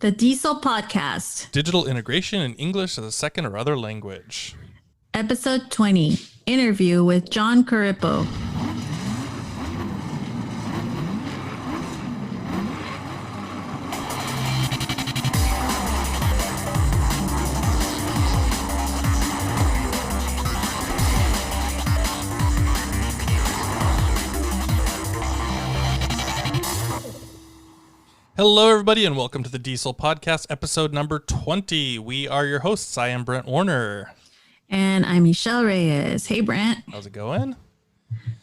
The DIESOL podcast. Digital integration in English as a second or other language. Episode 20. Interview with John Corippo. Hello, everybody, and welcome to the DIESOL podcast, episode number 20. We are your hosts. I am Brent Warner. And I'm Michelle Reyes. Hey, Brent. How's it going?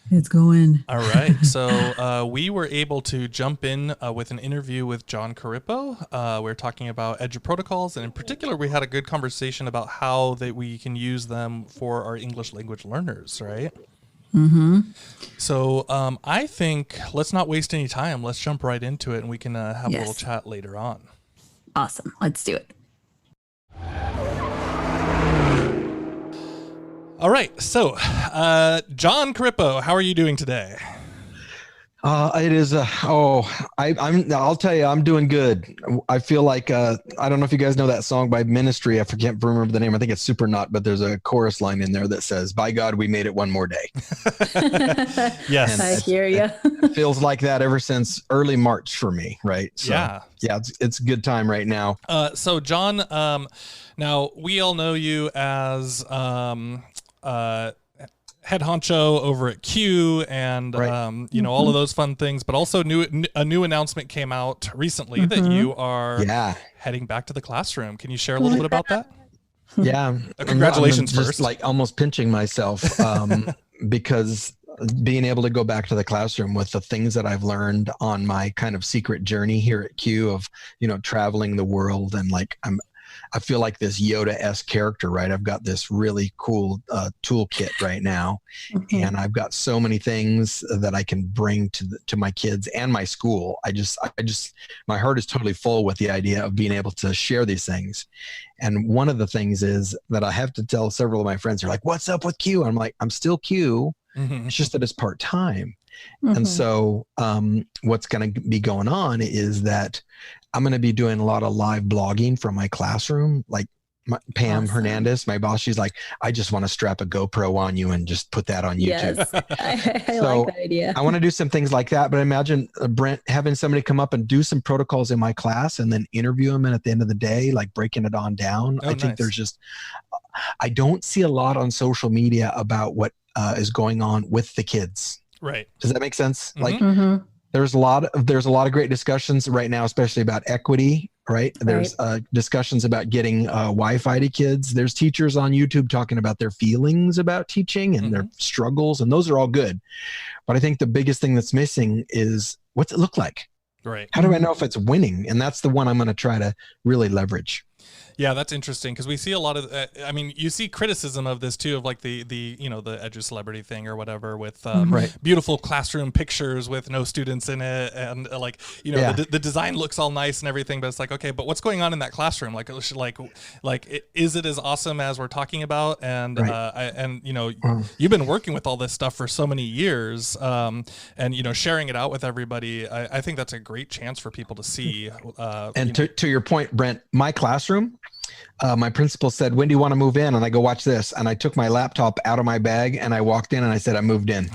It's going. All right. So we were able to jump in with an interview with John Corippo. We're talking about Eduprotocols, and in particular, we had a good conversation about how we can use them for our English language learners, right? Mm-hmm. So I think let's not waste any time. Let's jump right into it, and we can have a little chat later on. Awesome. Let's do it. All right. So John Corippo, how are you doing today? It is. I'll tell you, I'm doing good. I feel like, I don't know if you guys know that song by Ministry. I can't remember the name. I think it's Super Not, but there's a chorus line in there that says, "By God, we made it one more day." Yes. I hear you. It feels like that ever since early March for me. Right. So, yeah, it's a good time right now. So John, now we all know you as, head honcho over at Q and, right. All of those fun things, but also a new announcement came out recently that you are heading back to the classroom. Can you share a little bit about that? Yeah. Congratulations I'm first. Like almost pinching myself because being able to go back to the classroom with the things that I've learned on my kind of secret journey here at Q of, traveling the world and I feel like this Yoda-esque character, right? I've got this really cool toolkit right now, and I've got so many things that I can bring to my kids and my school. I just, my heart is totally full with the idea of being able to share these things. And one of the things is that I have to tell several of my friends, they're like, "What's up with Q?" I'm like, "I'm still Q. It's just that it's part-time." And so what's going to be going on is that I'm going to be doing a lot of live blogging from my classroom. Like Pam Hernandez, my boss, she's like, "I just want to strap a GoPro on you and just put that on YouTube." Yes, I like that idea. I want to do some things like that. But imagine Brent having somebody come up and do some protocols in my class and then interview them. And at the end of the day, like breaking it on down. I think there's I don't see a lot on social media about what is going on with the kids. Right. Does that make sense? Like there's a lot of great discussions right now, especially about equity, right? There's discussions about getting Wi-Fi to kids. There's teachers on YouTube talking about their feelings about teaching and their struggles, and those are all good. But I think the biggest thing that's missing is what's it look like? Right. How do I know if it's winning? And that's the one I'm going to try to really leverage. Yeah, that's interesting because we see a lot of. You see criticism of this too, of like the edu celebrity thing or whatever with beautiful classroom pictures with no students in it, and the design looks all nice and everything, but it's like, okay, but what's going on in that classroom? Is it as awesome as we're talking about? And you've been working with all this stuff for so many years, and sharing it out with everybody. I think that's a great chance for people to see. To your point, Brent, my classroom. My principal said, "When do you want to move in?" And I go, "Watch this." And I took my laptop out of my bag and I walked in and I said, "I moved in."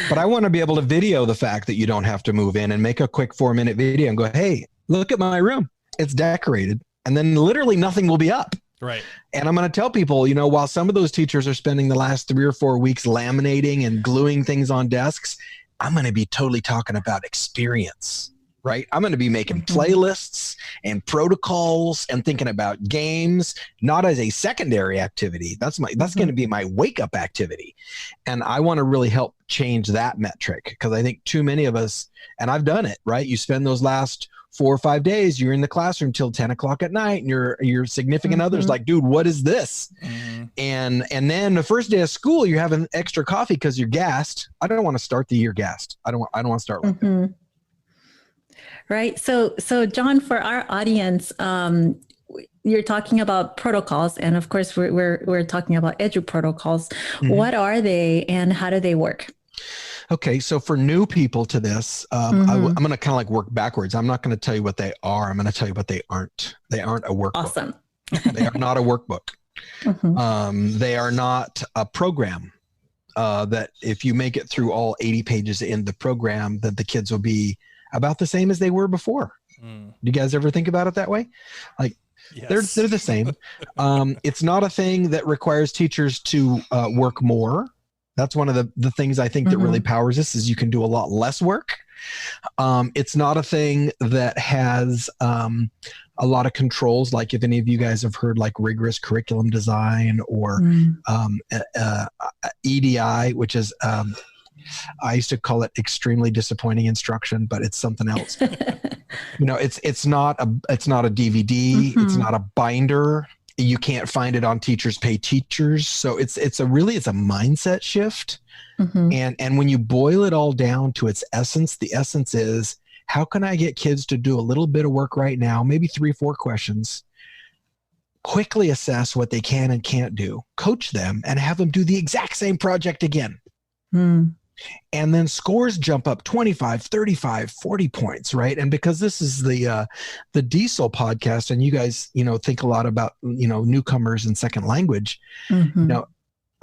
But I want to be able to video the fact that you don't have to move in and make a quick 4-minute video and go, "Hey, look at my room. It's decorated." And then literally nothing will be up. Right. And I'm going to tell people, while some of those teachers are spending the last 3 or 4 weeks laminating and gluing things on desks, I'm going to be totally talking about experience. Right. I'm going to be making playlists and protocols and thinking about games, not as a secondary activity. That's going to be my wake up activity. And I want to really help change that metric because I think too many of us, and I've done it, right? You spend those last 4 or 5 days, you're in the classroom till 10 o'clock at night and your significant other's like, "Dude, what is this?" And then the first day of school, you're having extra coffee because you're gassed. I don't want to start the year gassed. I don't want to start like that. Right. So John, for our audience, you're talking about protocols, and of course we're talking about Eduprotocols. What are they and how do they work? Okay, so for new people to this, I'm going to kind of like work backwards. I'm not going to tell you what they are. I'm going to tell you what they aren't. They aren't a workbook. Awesome. They are not a workbook. They are not a program that if you make it through all 80 pages in the program, that the kids will be about the same as they were before. Do you guys ever think about it that way? Like, yes. They're the same. It's not a thing that requires teachers to work more. That's one of the things I think that really powers this is you can do a lot less work. It's not a thing that has a lot of controls. Like if any of you guys have heard like rigorous curriculum design or EDI, which is I used to call it extremely disappointing instruction, but it's something else. It's not a DVD. It's not a binder. You can't find it on Teachers Pay Teachers. So it's a mindset shift. And when you boil it all down to its essence, the essence is, how can I get kids to do a little bit of work right now, maybe 3-4 questions, quickly assess what they can and can't do, coach them, and have them do the exact same project again. And then scores jump up 25, 35, 40 points, right? And because this is the DIESOL podcast, and you guys, think a lot about, newcomers and second language,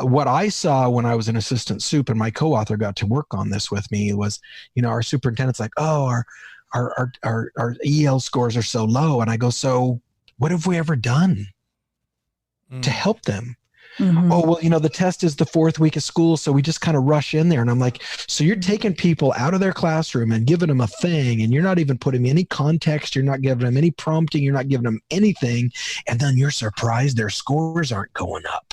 what I saw when I was an assistant soup and my co-author got to work on this with me was, our superintendent's like, oh, our EL scores are so low. And I go, so what have we ever done to help them? Oh, well, the test is the 4th week of school, so we just kind of rush in there. And I'm like, so you're taking people out of their classroom and giving them a thing, and you're not even putting any context. You're not giving them any prompting. You're not giving them anything. And then you're surprised their scores aren't going up.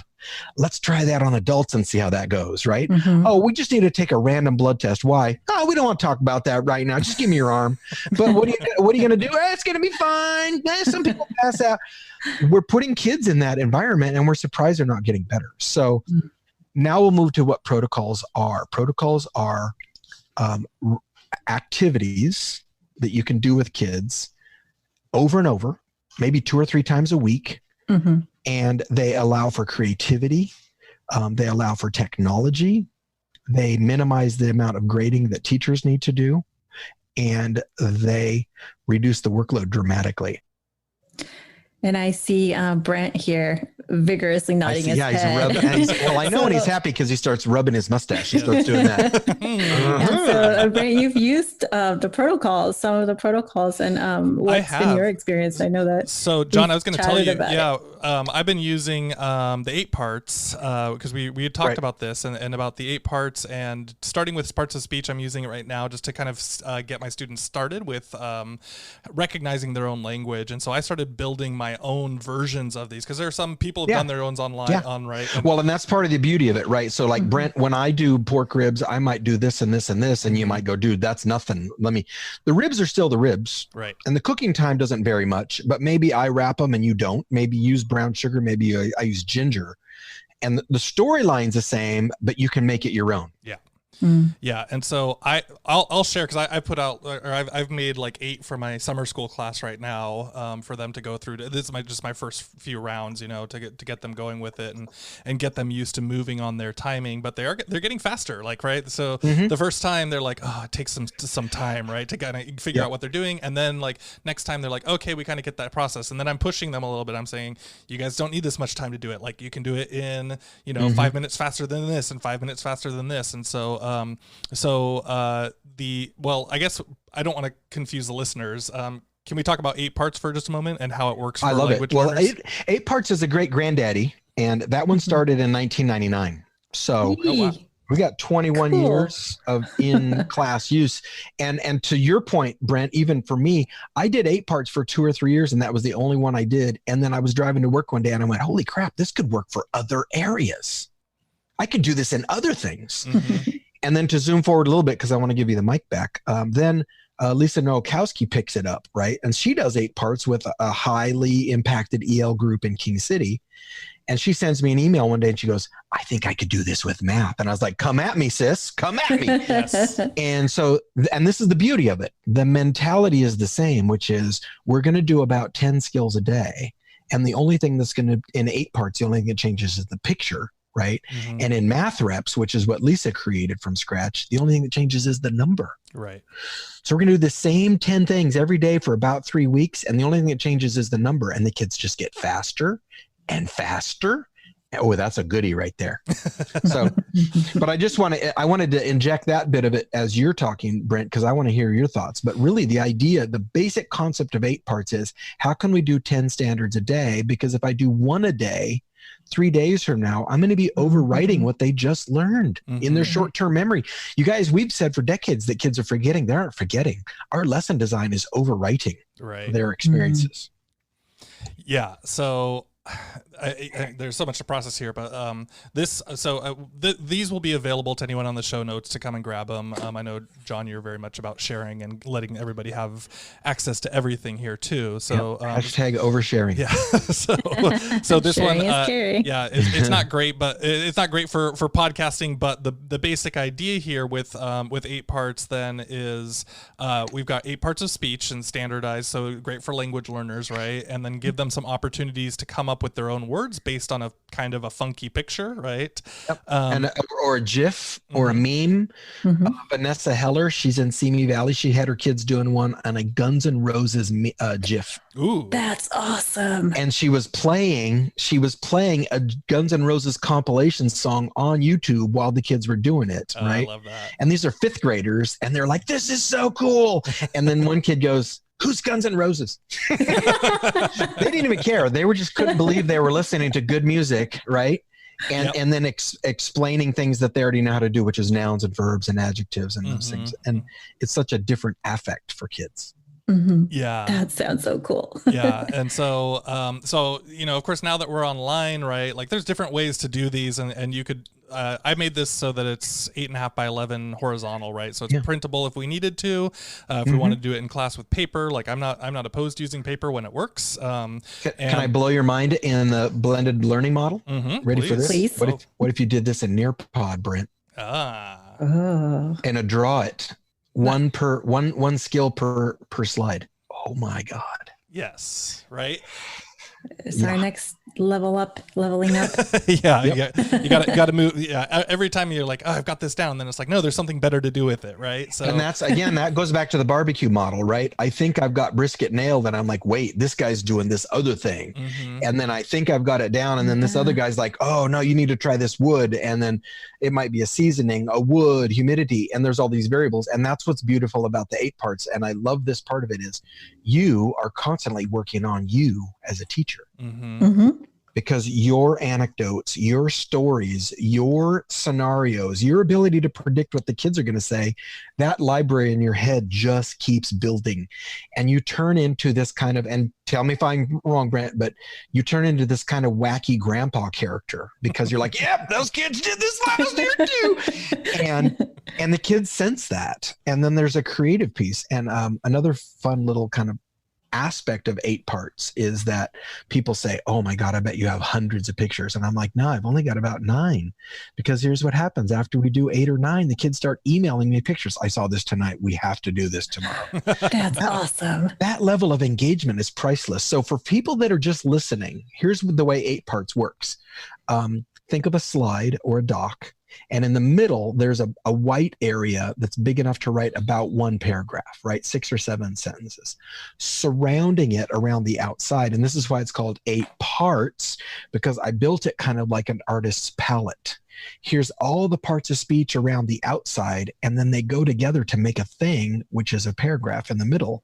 Let's try that on adults and see how that goes, right? Oh, we just need to take a random blood test. Why? Oh, we don't want to talk about that right now. Just give me your arm. But what are you going to do? It's going to be fine. Some people pass out. We're putting kids in that environment, and we're surprised they're not getting better. So now we'll move to what protocols are. Protocols are activities that you can do with kids over and over, maybe 2 or 3 times a week. And they allow for creativity. They allow for technology. They minimize the amount of grading that teachers need to do. And they reduce the workload dramatically. And I see Brent here vigorously nodding his head. Well, I know when he's happy because he starts rubbing his mustache. He starts doing that. And so, Brent, you've used some of the protocols, and what's been your experience? I know that. So, John, I was going to tell you, I've been using the 8 parts because we had talked about this and about the 8 parts, and starting with parts of speech, I'm using it right now just to kind of get my students started with recognizing their own language. And so I started building my own versions of these because there are some people have done their own online right. And that's part of the beauty of it, right? So like Brent, when I do pork ribs, I might do this and this and this, and you might go, dude, that's nothing. The ribs are still the ribs, right? And the cooking time doesn't vary much, but maybe I wrap them and you don't. Maybe use brown sugar, maybe I use ginger, and the storyline's the same, but you can make it your own. Yeah. And so I'll share, because I put out, or I've made like 8 for my summer school class right now, for them to go through. This is just my first few rounds, to get them going with it and get them used to moving on their timing. But they're getting faster, right? So the first time they're like, oh, it takes some time, right, to kind of figure out what they're doing. And then like next time they're like, okay, we kind of get that process. And then I'm pushing them a little bit. I'm saying, you guys don't need this much time to do it. Like you can do it in 5 minutes faster than this and 5 minutes faster than this. And so I guess I don't want to confuse the listeners. Can we talk about 8 parts for just a moment and how it works for language learners? Well, 8 parts is a great granddaddy, and that one started in 1999. So we got 21 years of in-class use. And to your point, Brent, even for me, I did 8 parts for 2 or 3 years, and that was the only one I did. And then I was driving to work one day, and I went, holy crap, this could work for other areas. I could do this in other things. And then to zoom forward a little bit, because I want to give you the mic back, then Lisa Nowakowski picks it up, right? And she does 8 parts with a highly impacted EL group in King City. And she sends me an email one day and she goes, I think I could do this with math. And I was like, come at me, sis, come at me. Yes. And so, and this is the beauty of it. The mentality is the same, which is we're going to do about 10 skills a day. And the only thing that's going to, in 8 parts, the only thing that changes is the picture, right? Mm-hmm. And in math reps, which is what Lisa created from scratch, the only thing that changes is the number. Right. So we're going to do the same 10 things every day for about 3 weeks. And the only thing that changes is the number. And the kids just get faster and faster. Oh, that's a goodie right there. So, but I wanted to inject that bit of it as you're talking, Brent, because I want to hear your thoughts. But really the idea, the basic concept of 8 parts is, how can we do 10 standards a day? Because if I do 1 a day, 3 days from now, I'm going to be overwriting what they just learned in their short-term memory. You guys, we've said for decades that kids are forgetting. They aren't forgetting. Our lesson design is overwriting their experiences. Yeah. So there's so much to process here, but these will be available to anyone on the show notes to come and grab them. I know, John, you're very much about sharing and letting everybody have access to everything here too. So hashtag oversharing. Yeah. so this one, it's not great, but it's not great for podcasting. But the basic idea here with 8 parts then is we've got 8 parts of speech and standardized, so great for language learners, right? And then give them some opportunities to come up with their own words based on a kind of a funky picture, right? Yep. Or a GIF or a meme. Vanessa Heller, she's in Simi Valley. She had her kids doing one on a Guns N' Roses GIF. Ooh, that's awesome! And she was playing a Guns N' Roses compilation song on YouTube while the kids were doing it. Right? I love that. And these are 5th graders, and they're like, "This is so cool!" And then one kid goes, "Who's Guns N' Roses?" They didn't even care. They just couldn't believe they were listening to good music, right? And then explaining things that they already know how to do, which is nouns and verbs and adjectives and those things. And it's such a different affect for kids. Yeah, that sounds so cool. Yeah. And so of course, now that we're online, right, like there's different ways to do these, and you could I made this so that it's 8.5 by 11 horizontal, right? So it's printable if we needed to. If we want to do it in class with paper, like I'm not opposed to using paper when it works. Can I blow your mind in the blended learning model? Ready for this? Please. What if you did this in Nearpod, Brent? And a draw it. One skill per slide. Oh my God. Yes. Right. It's our next leveling up. Yeah. You gotta move. Yeah. Every time you're like, oh, I've got this down, then it's like, no, there's something better to do with it. Right. So, and that's, again, that goes back to the barbecue model, right? I think I've got brisket nailed, and I'm like, wait, this guy's doing this other thing. And then I think I've got it down. And then this other guy's like, oh no, you need to try this wood. And then it might be a seasoning, a wood, humidity. And there's all these variables. And that's what's beautiful about the 8 parts. And I love this part of it is you are constantly working on you as a teacher. Because your anecdotes, your stories, your scenarios, your ability to predict what the kids are going to say, that library in your head just keeps building. And you turn into this kind of, and tell me if I'm wrong, Brent, but you turn into this kind of wacky grandpa character because you're like, yep, those kids did this last year too. And the kids sense that. And then there's a creative piece. And another fun little kind of aspect of 8 parts is that people say, oh my God, I bet you have hundreds of pictures. And I'm like, no, I've only got about 9, because here's what happens after we do 8 or 9, the kids start emailing me pictures. I saw this tonight. We have to do this tomorrow. That's awesome. That level of engagement is priceless. So for people that are just listening, here's the way 8 parts works. Think of a slide or a doc. And in the middle, there's a white area that's big enough to write about 1 paragraph, right? 6 or 7 sentences. Surrounding it around the outside, and this is why it's called 8 parts, because I built it kind of like an artist's palette. Here's all the parts of speech around the outside, and then they go together to make a thing, which is a paragraph in the middle.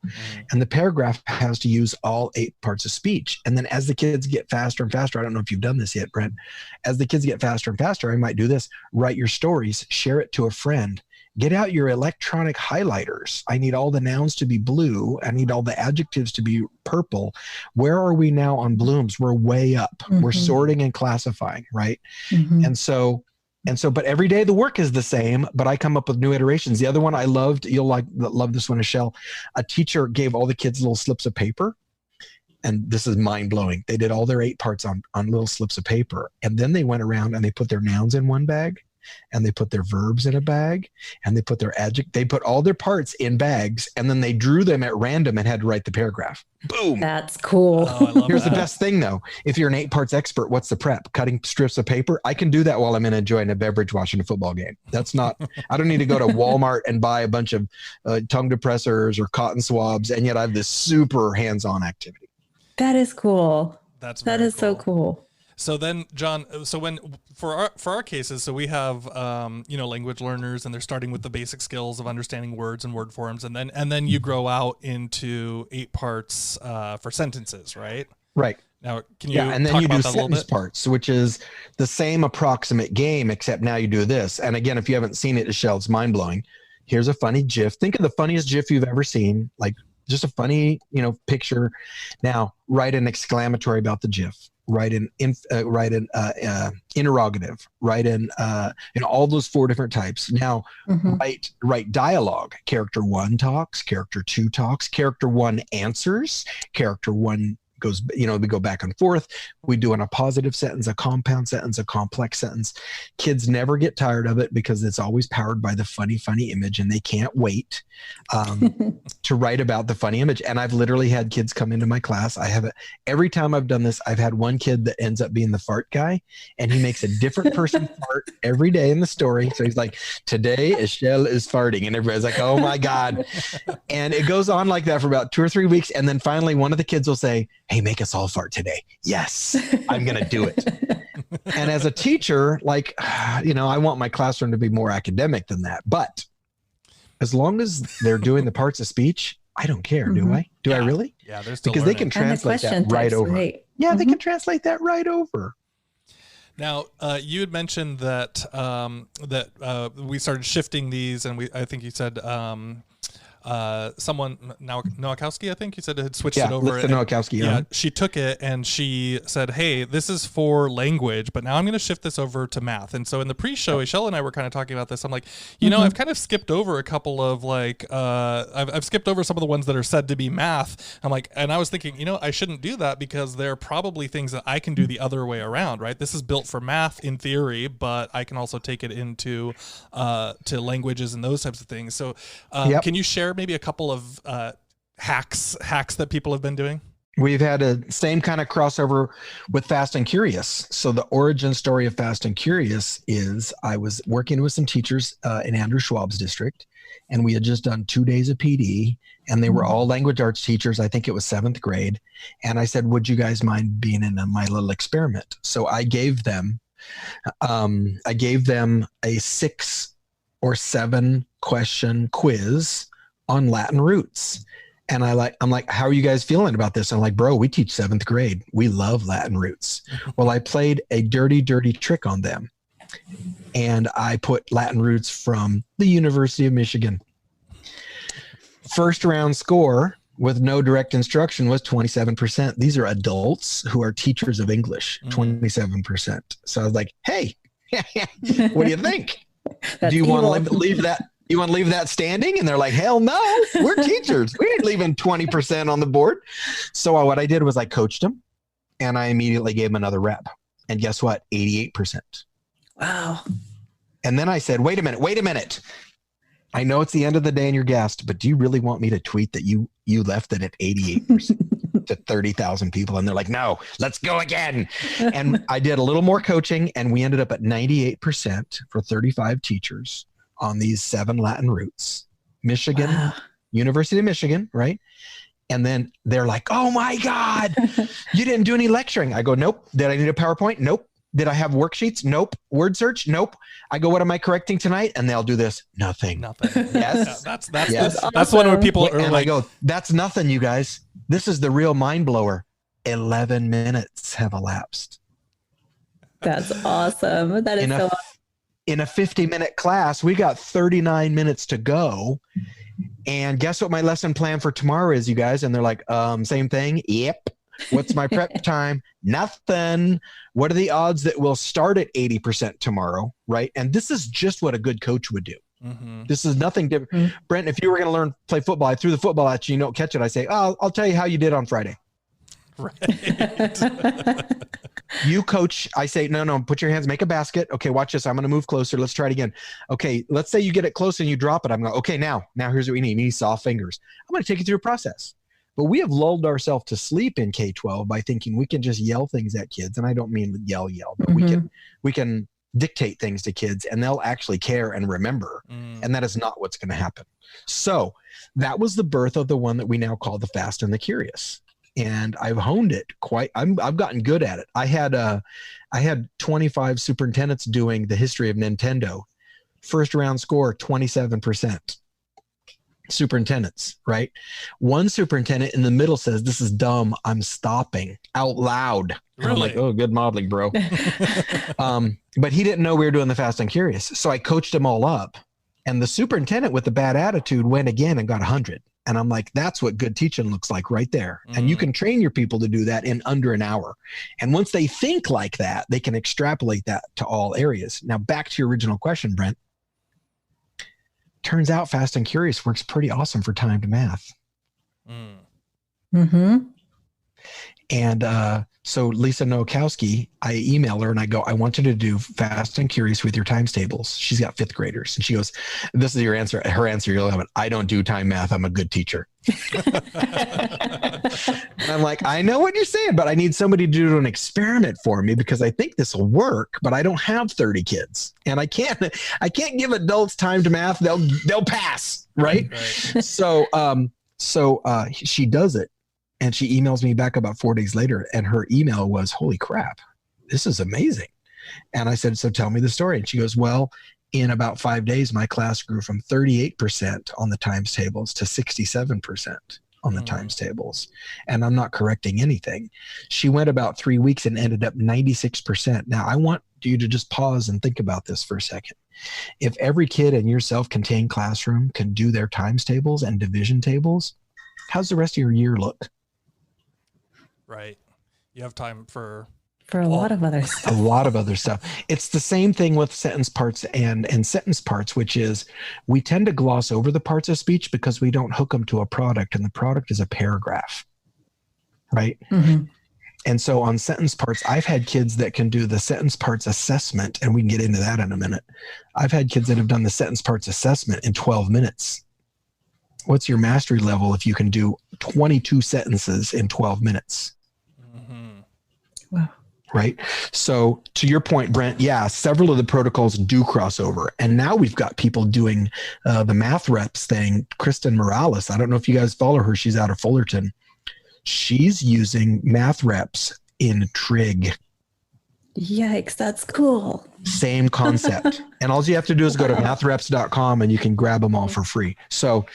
And the paragraph has to use all 8 parts of speech. And then as the kids get faster and faster, I don't know if you've done this yet, Brent, as the kids get faster and faster, I might do this: write your stories, share it to a friend. Get out your electronic highlighters. I need all the nouns to be blue. I need all the adjectives to be purple. Where are we now on blooms? We're way up. We're sorting and classifying, right? And so, but every day the work is the same, but I come up with new iterations. The other one I loved, you'll love this one, Michelle. A teacher gave all the kids little slips of paper. And this is mind blowing. They did all their 8 parts on little slips of paper. And then they went around and they put their nouns in one bag. and they put their verbs in a bag, and they put their they put all their parts in bags, and then they drew them at random and had to write the paragraph. Boom. That's cool. Oh, I love Here's that. the best thing though. If you're an 8 parts expert, what's the prep? Cutting strips of paper. I can do that while I'm enjoying a beverage watching a football game. That's not, I don't need to go to Walmart and buy a bunch of tongue depressors or cotton swabs. And yet I have this super hands-on activity. That is cool. That is so cool. So then, John, so when for our cases, so we have language learners, and they're starting with the basic skills of understanding words and word forms, and then you grow out into 8 parts for sentences, right? Right. Now, can you and then talk you do about that a little sentence bit? parts, which is the same approximate game, except now you do this. And again, if you haven't seen it, Michelle, it's mind blowing. Here's a funny GIF. Think of the funniest GIF you've ever seen, like just a funny, picture. Now write an exclamatory about the GIF. Write an interrogative. Write in all those 4 different types. Now write dialogue. Character 1 talks. Character 2 talks. Character 1 answers. Character 1 goes, we go back and forth. We do in a positive sentence, a compound sentence, a complex sentence. Kids never get tired of it because it's always powered by the funny image, and they can't wait to write about the funny image. And I've literally had kids come into my class. Every time I've done this, I've had one kid that ends up being the fart guy, and he makes a different person fart every day in the story. So he's like, today Esol is farting, and everybody's like, oh my God. And it goes on like that for about 2 or 3 weeks. And then finally one of the kids will say, hey, make us all fart today. Yes, I'm going to do it. And as a teacher, I want my classroom to be more academic than that. But as long as they're doing the parts of speech, I don't care. Do I? I really? Yeah, they're still because learning. they can translate that right over. Right. Yeah, they can translate that right over. Now, you had mentioned that we started shifting these, and I think you said someone, Nowakowski, I think you said, had switched it over. Nowakowski, yeah, she took it and she said, hey, this is for language, but now I'm going to shift this over to math. And so in the pre-show, Esol and I were kind of talking about this. I'm like, I've kind of skipped over a couple of I've skipped over some of the ones that are said to be math. I'm like, and I was thinking, I shouldn't do that because there are probably things that I can do the other way around, right? This is built for math in theory, but I can also take it into to languages and those types of things. So can you share maybe a couple of hacks that people have been doing? We've had a same kind of crossover with Fast and Curious. So the origin story of Fast and Curious is I was working with some teachers in Andrew Schwab's district, and we had just done 2 days of PD, and they were all language arts teachers. I think it was 7th grade. And I said, would you guys mind being in my little experiment? So I gave them a 6 or 7 question quiz on Latin roots. And I'm like, how are you guys feeling about this? And I'm like, bro, we teach 7th grade. We love Latin roots. Well, I played a dirty trick on them. And I put Latin roots from the University of Michigan. First round score with no direct instruction was 27%. These are adults who are teachers of English, 27%. So I was like, hey, what do you think? Do you want to leave that? You want to leave that standing? And they're like, hell no, we're teachers. We ain't leaving 20% on the board. So what I did was I coached them, and I immediately gave them another rep. And guess what? 88%. Wow. And then I said, wait a minute. I know it's the end of the day and you're gassed, but do you really want me to tweet that you left it at 88% to 30,000 people? And they're like, no, let's go again. And I did a little more coaching, and we ended up at 98% for 35 teachers on these 7 Latin roots. Michigan, wow. University of Michigan, right? And then they're like, oh my God, you didn't do any lecturing. I go, nope. Did I need a PowerPoint? Nope. Did I have worksheets? Nope. Word search? Nope. I go, what am I correcting tonight? And they'll do this. Nothing. Yes. Yeah, yes. That's one where people are and like, I go, that's nothing, you guys. This is the real mind blower. 11 minutes have elapsed. That's awesome. That is so awesome. In a 50-minute class, we got 39 minutes to go. And guess what my lesson plan for tomorrow is, you guys? And they're like, same thing. Yep. What's my prep time? Nothing. What are the odds that we'll start at 80% tomorrow? Right. And this is just what a good coach would do. Mm-hmm. This is nothing different. Mm-hmm. Brent, if you were going to play football, I threw the football at you, you don't catch it. I say, oh, I'll tell you how you did on Friday. Right. You coach, I say, no, put your hands, make a basket. Okay, watch this. I'm going to move closer. Let's try it again. Okay, let's say you get it close and you drop it. I'm going, okay, now here's what we need. You need soft fingers. I'm going to take you through a process. But we have lulled ourselves to sleep in K-12 by thinking we can just yell things at kids. And I don't mean yell, but we can dictate things to kids and they'll actually care and remember. And that is not what's going to happen. So that was the birth of the one that we now call the Fast and the Curious. And I've honed it quite. I've gotten good at it. I had 25 superintendents doing the history of Nintendo. First round score, 27%. Superintendents, right? One superintendent in the middle says, "This is dumb. I'm stopping," out loud. Really? I'm like, "Oh, good modeling, bro." But he didn't know we were doing the Fast and Curious. So I coached them all up. And the superintendent with the bad attitude went again and got 100. And I'm like, that's what good teaching looks like right there. And you can train your people to do that in under an hour. And once they think like that, they can extrapolate that to all areas. Now, back to your original question, Brent. Turns out Fast and Curious works pretty awesome for timed math. And so Lisa Nowakowski, I email her and I go, I want you to do Fast and Curious with your times tables. She's got 5th graders. And she goes, this is your answer. Her answer, you'll have it. I don't do time math. I'm a good teacher. And I'm like, I know what you're saying, but I need somebody to do an experiment for me because I think this will work, but I don't have 30 kids and I can't give adults timed math. They'll pass. Right. So she does it. And she emails me back about 4 days later, and her email was, "Holy crap, this is amazing." And I said, "So tell me the story." And she goes, "Well, in about 5 days, my class grew from 38% on the times tables to 67% on the times tables. And I'm not correcting anything." She went about 3 weeks and ended up 96%. Now, I want you to just pause and think about this for a second. If every kid in your self-contained classroom can do their times tables and division tables, how's the rest of your year look? Right. You have time for a lot of other stuff. A lot of other stuff. It's the same thing with sentence parts and sentence parts, which is we tend to gloss over the parts of speech because we don't hook them to a product, and the product is a paragraph, right? And so on sentence parts, I've had kids that can do the sentence parts assessment, and we can get into that in a minute. I've had kids that have done the sentence parts assessment in 12 minutes. What's your mastery level if you can do 22 sentences in 12 minutes? Wow. Right. So to your point, Brent, yeah, several of the protocols do cross over. And now we've got people doing the math reps thing. Kristen Morales, I don't know if you guys follow her. She's out of Fullerton. She's using math reps in Trig. Yikes, that's cool. Same concept. And all you have to do is go to mathreps.com and you can grab them all for free. So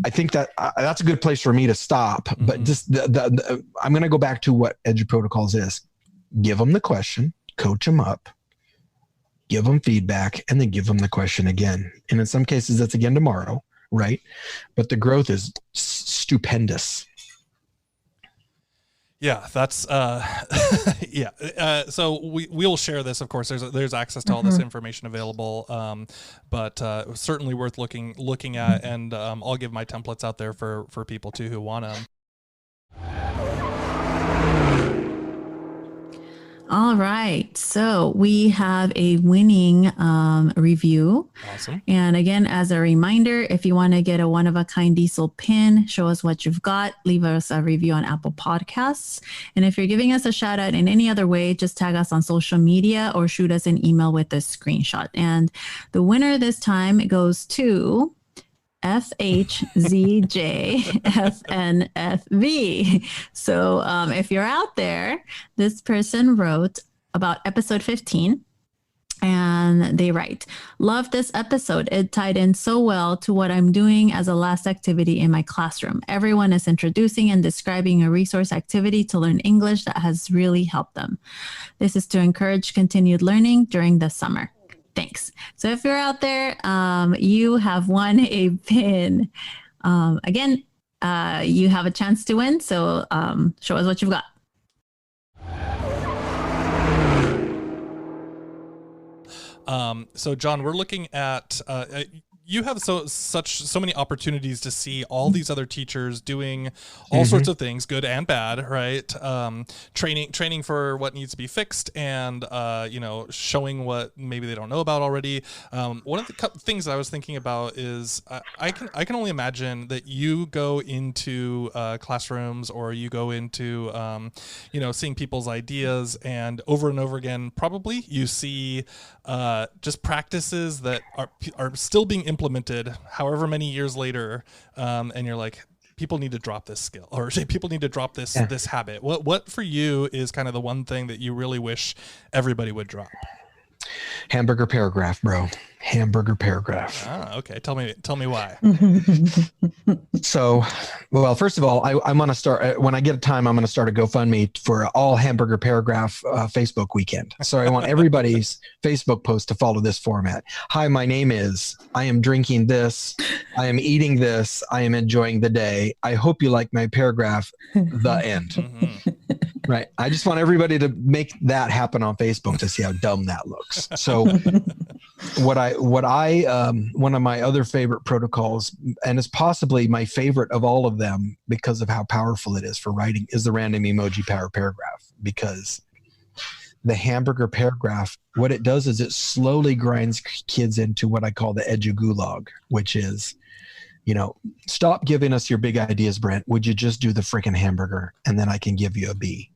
I think that that's a good place for me to stop. But just I'm going to go back to what Eduprotocols is. Give them the question, coach them up, give them feedback, and then give them the question again. And in some cases, that's again tomorrow, right? But the growth is stupendous. Yeah, that's so we'll share this. Of course, there's access to all this information available, but certainly worth looking at. And I'll give my templates out there for people too who want them. All right, so we have a winning review. Awesome. And again, as a reminder, if you want to get a one-of-a-kind DIESOL pin, show us what you've got, leave us a review on Apple Podcasts. And if you're giving us a shout out in any other way, just tag us on social media or shoot us an email with a screenshot. And the winner this time goes to FHZJFNFV. So if you're out there, this person wrote about episode 15 and they write, "Love this episode. It tied in so well to what I'm doing as a last activity in my classroom. Everyone is introducing and describing a resource activity to learn English that has really helped them. This is to encourage continued learning during the summer. Thanks." So if you're out there, you have won a pin. Again, you have a chance to win. So show us what you've got. So John, we're looking at you have so many opportunities to see all these other teachers doing all sorts of things, good and bad, right? Training for what needs to be fixed, and showing what maybe they don't know about already. One of the things I was thinking about is I can only imagine that you go into classrooms, or you go into seeing people's ideas, and over again probably you see just practices that are still being implemented however many years later, and you're like, people need to drop this skill, or people need to drop this habit. What for you is kind of the one thing that you really wish everybody would drop? Hamburger paragraph, bro. Hamburger paragraph. Ah, okay. Tell me why. So, well, first of all, I'm going to start, when I get time, I'm going to start a GoFundMe for all hamburger paragraph Facebook weekend. So I want everybody's Facebook post to follow this format. Hi, my name is, I am drinking this. I am eating this. I am enjoying the day. I hope you like my paragraph, the end. Right. I just want everybody to make that happen on Facebook to see how dumb that looks. So one of my other favorite protocols, and is possibly my favorite of all of them because of how powerful it is for writing, is the random emoji power paragraph. Because the hamburger paragraph, what it does is it slowly grinds kids into what I call the edge of gulag, which is, stop giving us your big ideas, Brent. Would you just do the freaking hamburger, and then I can give you a B.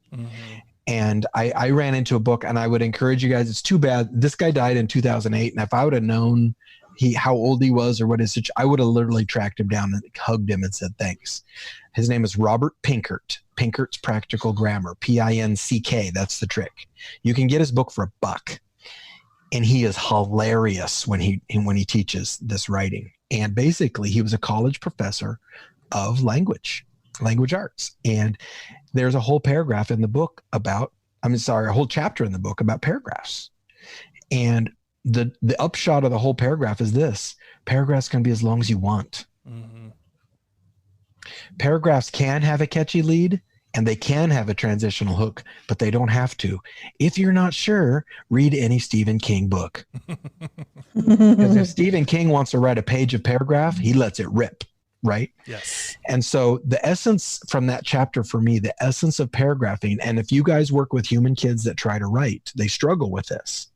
And I ran into a book, and I would encourage you guys. It's too bad this guy died in 2008, and if I would have known how old he was or what his situation, I would have literally tracked him down and hugged him and said thanks. His name is Robert Pinkert. Pinkert's Practical Grammar, P-I-N-C-K. That's the trick. You can get his book for $1, and he is hilarious when he teaches this writing. And basically, he was a college professor of language arts, and there's a whole paragraph in the book about, a whole chapter in the book about paragraphs. And the upshot of the whole paragraph is this: paragraphs can be as long as you want. Paragraphs can have a catchy lead, and they can have a transitional hook, but they don't have to. If you're not sure, read any Stephen King book. Because if Stephen King wants to write a page of paragraph, he lets it rip. Right? Yes. And so the essence from that chapter for me, the essence of paragraphing, and if you guys work with human kids that try to write, they struggle with this.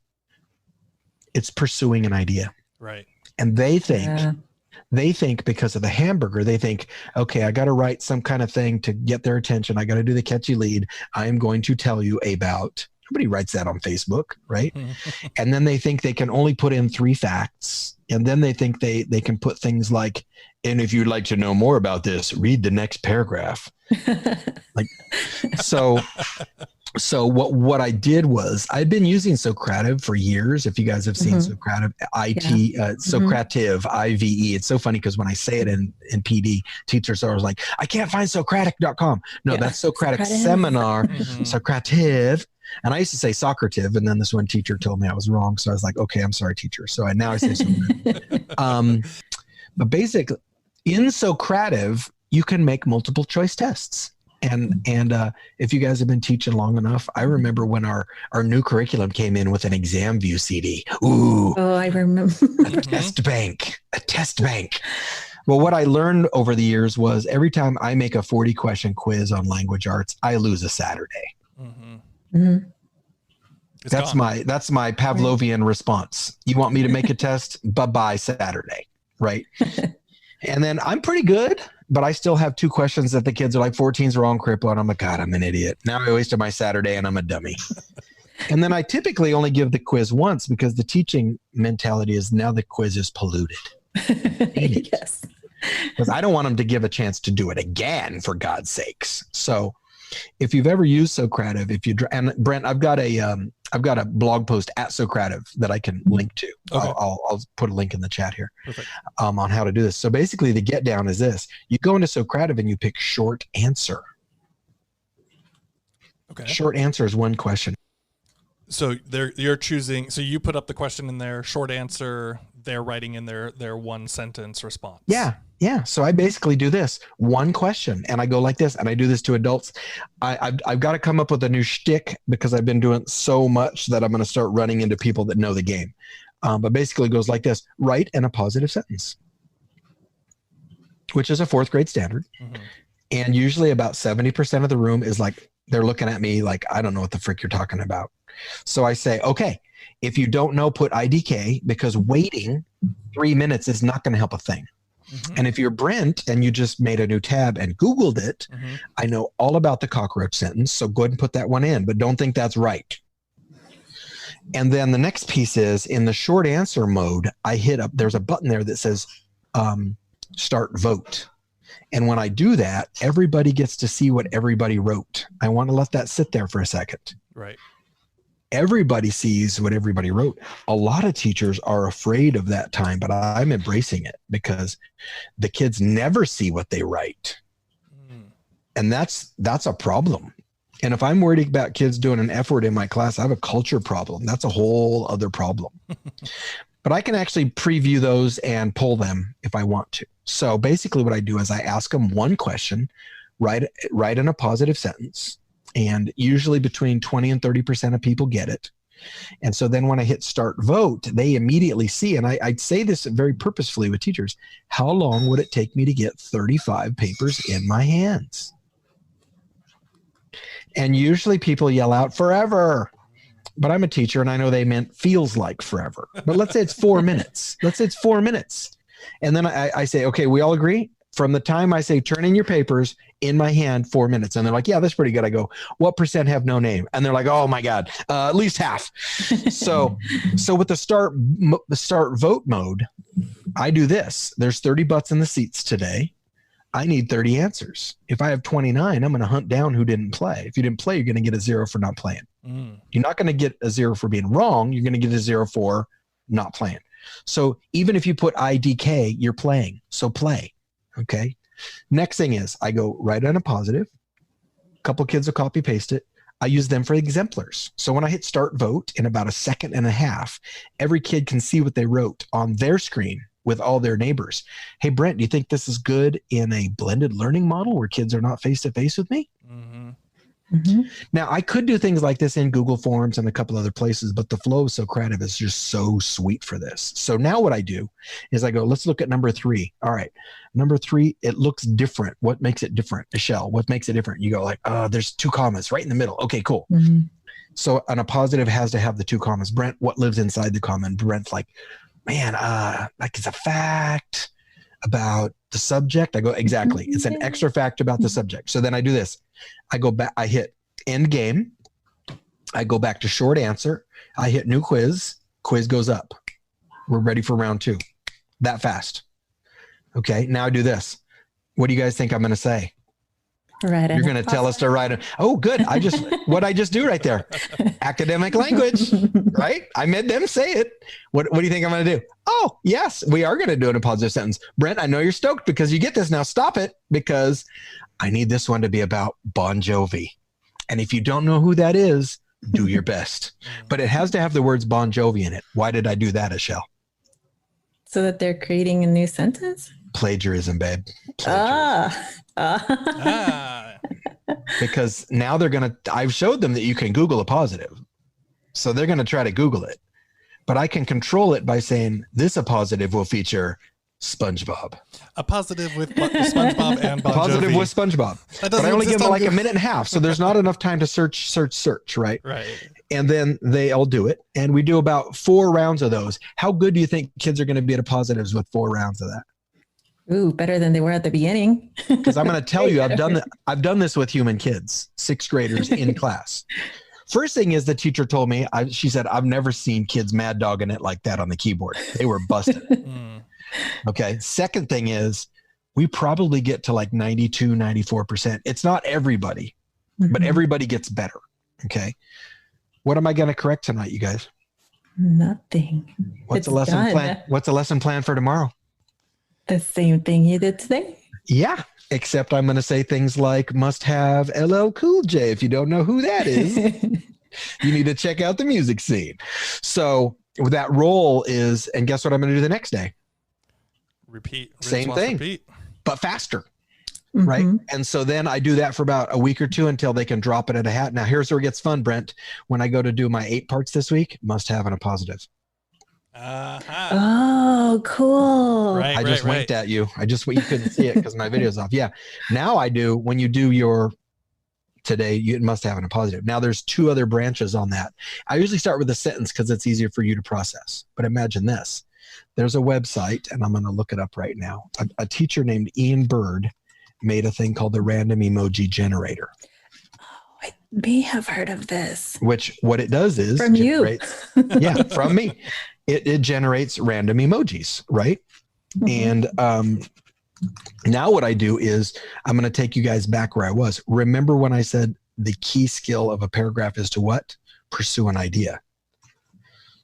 It's pursuing an idea. Right. And they think because of the hamburger, they think, okay, I got to write some kind of thing to get their attention. I got to do the catchy lead. I am going to tell you about, nobody writes that on Facebook, right? And then they think they can only put in 3 facts. And then they think they can put things like, and if you'd like to know more about this, read the next paragraph. So what I did was, I'd been using Socrative for years. If you guys have seen Socrative, Socrative, I-V-E. It's so funny because when I say it in PD, teachers are always like, I can't find Socratic.com. No, that's Socratic Seminar, Socrative. And I used to say Socrative, and then this one teacher told me I was wrong. So I was like, okay, I'm sorry, teacher. So now I say Socrative. But basically, in Socrative, you can make multiple choice tests. And if you guys have been teaching long enough, I remember when our new curriculum came in with an exam view CD. Ooh. Oh, I remember. a test bank. Well, what I learned over the years was every time I make a 40-question quiz on language arts, I lose a Saturday. That's my Pavlovian response. You want me to make a test? Bye-bye Saturday, right? And then I'm pretty good, but I still have 2 questions that the kids are like, 14's wrong, Corippo. And I'm like, God, I'm an idiot. Now I wasted my Saturday and I'm a dummy. And then I typically only give the quiz once because the teaching mentality is now the quiz is polluted. Yes. Because I don't want them to give a chance to do it again, for God's sakes. So if you've ever used Socrative, and Brent, I've got a blog post at Socrative that I can link to. Okay. I'll put a link in the chat here. Perfect. On how to do this. So basically the get down is this: you go into Socrative and you pick short answer. Okay. Short answer is 1 question. So you're choosing. So you put up the question in there, short answer. They're writing in their 1-sentence response. Yeah. So I basically do this 1 question, and I go like this, and I do this to adults. I've got to come up with a new shtick because I've been doing so much that I'm going to start running into people that know the game. But basically it goes like this: write in a positive sentence, which is a 4th grade standard. And usually about 70% of the room is like, they're looking at me like, I don't know what the frick you're talking about. So I say, okay, if you don't know, put IDK, because waiting 3 minutes is not going to help a thing. And if you're Brent and you just made a new tab and Googled it, I know all about the cockroach sentence. So go ahead and put that one in, but don't think that's right. And then the next piece is in the short answer mode, I hit up, there's a button there that says start vote. And when I do that, everybody gets to see what everybody wrote. I want to let that sit there for a second. Right. Everybody sees what everybody wrote. A lot of teachers are afraid of that time, but I'm embracing it because the kids never see what they write. And that's a problem. And if I'm worried about kids doing an F word in my class, I have a culture problem. That's a whole other problem. But I can actually preview those and pull them if I want to. So basically what I do is I ask them one question, write in a positive sentence, and usually between 20 and 30% of people get it. And so then when I hit start vote, they immediately see, and I'd say this very purposefully with teachers, how long would it take me to get 35 papers in my hands? And usually people yell out forever. But I'm a teacher and I know they meant feels like forever. But let's say it's 4 minutes. Let's say it's 4 minutes. And then I say, okay, we all agree? From the time I say turn in your papers in my hand, 4 minutes. And they're like, yeah, that's pretty good. I go, what % have no name? And they're like, oh my God, at least half. So with the start vote mode, I do this. There's 30 butts in the seats today. I need 30 answers. If I have 29, I'm going to hunt down who didn't play. If you didn't play, you're going to get a 0 for not playing. You're not going to get a 0 for being wrong. You're going to get a 0 for not playing. So even if you put IDK, you're playing. So play. Okay. Next thing is I go write on a positive. A couple kids will copy paste it. I use them for exemplars. So when I hit start vote in about a second and a half, every kid can see what they wrote on their screen with all their neighbors. Hey, Brent, do you think this is good in a blended learning model where kids are not face-to-face with me? Now, I could do things like this in Google Forms and a couple other places, but the flow of Socrative is just so sweet for this. So now what I do is I go, let's look at number 3. All right. Number 3, it looks different. What makes it different? Michelle, what makes it different? You go like, there's 2 commas right in the middle. Okay, cool. So on a positive has to have the 2 commas. Brent, what lives inside the comma? And Brent's like, man, like it's a fact about the subject. I go, exactly. It's an extra fact about the subject. So then I do this. I go back, I hit end game. I go back to short answer. I hit new quiz. Quiz goes up. We're ready for round 2. That fast. Okay. Now I do this. What do you guys think I'm going to say? You're going to tell us to write it. Oh, good. What I just do right there. Academic language, right? I made them say it. What do you think I'm going to do? Oh, yes, we are going to do it in a positive sentence. Brent, I know you're stoked because you get this. Now stop it because I need this one to be about Bon Jovi. And if you don't know who that is, do your best. But it has to have the words Bon Jovi in it. Why did I do that, Esol? So that they're creating a new sentence? Plagiarism, babe. Plagiarism. Because now I've showed them that you can Google a positive. So they're going to try to Google it. But I can control it by saying this a positive will feature SpongeBob. A positive with SpongeBob and Bon Jovi. Positive with SpongeBob. But I only give them like a minute and a half. So there's not enough time to search, right? Right. And then they all do it. And we do about 4 rounds of those. How good do you think kids are going to be at positives with 4 rounds of that? Ooh, better than they were at the beginning. Because I'm going to tell you, I've done this with human kids, 6th graders in class. First thing is the teacher told me, she said, I've never seen kids mad dogging it like that on the keyboard. They were busted. Okay. Second thing is we probably get to like 92, 94%. It's not everybody, but everybody gets better. Okay. What am I going to correct tonight, you guys? Nothing. What's the lesson plan? What's the lesson plan for tomorrow? The same thing you did today. Yeah. Except I'm going to say things like must have LL Cool J. If you don't know who that is, you need to check out the music scene. So that role is, and guess what I'm going to do the next day? Repeat. Same thing, repeat. But faster. Right. And so then I do that for about a week or 2 until they can drop it at a hat. Now here's where it gets fun, Brent. When I go to do my 8 parts this week, must have and a positive. Oh, cool. Right, I just winked at you. You couldn't see it because my video's off. Yeah. Now I do, when you do your today, you must have a positive. Now there's 2 other branches on that. I usually start with a sentence because it's easier for you to process. But imagine this. There's a website, and I'm going to look it up right now. A teacher named Ian Bird made a thing called the random emoji generator. I may have heard of this. Which what it does is from you. Yeah, from me. It generates random emojis, right? Mm-hmm. And now what I do is I'm going to take you guys back where I was. Remember when I said the key skill of a paragraph is to what? Pursue an idea.